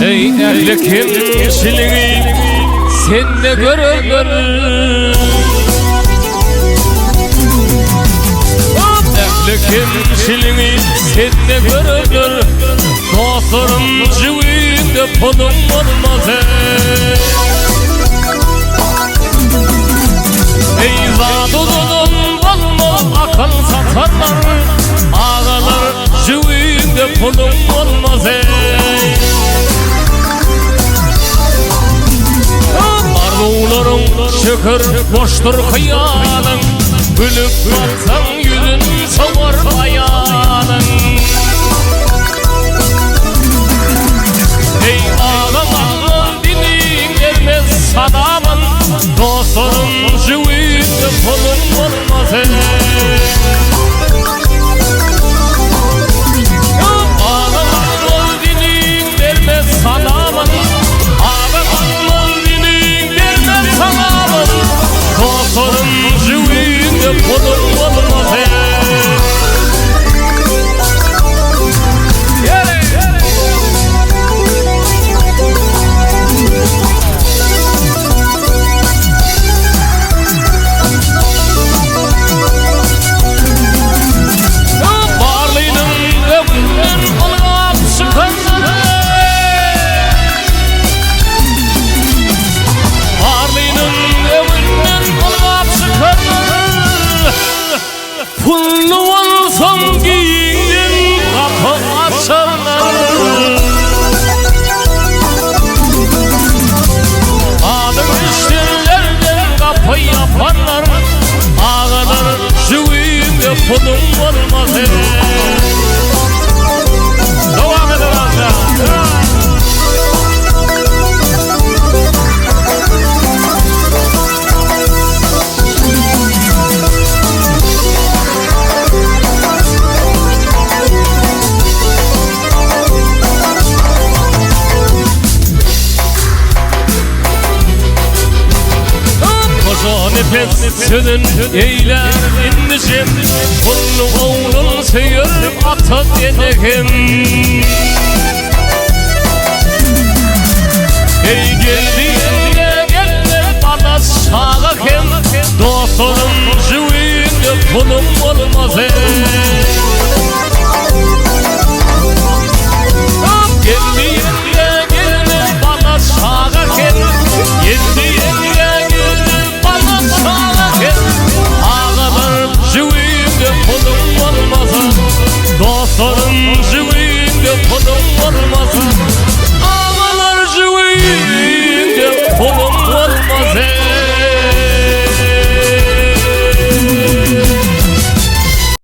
Ey ehli kimçiliği sende görünür. Ehli kimçiliği sende görünür. Dostlarım cüvinde pulum olmaz ey zadudun olma akıl satarlar. Ağalar cüvinde pulum olmaz Arzularım şükür boştur hıyalın. Gülüp baksan yüzün soğur hayalın. Ey ağalar dinin gelmez sadamın. Dostlarım cüvinde pulum olmaz Ağalar dinin gelmez sadamın. Dostlarım cüvinde pulum olmaz pullu olsam giyin kapı açarlar. Adım işlerlerden kapı yaparlar. Ağalar cüvinde pulum olmaz Devam edin ağalar. Nefes sönün eyler indicim. Pullu oğlun seyir ata denekim. Ey geldiğinde gelme bana sağa kim. Dostlarım cüvinde pulum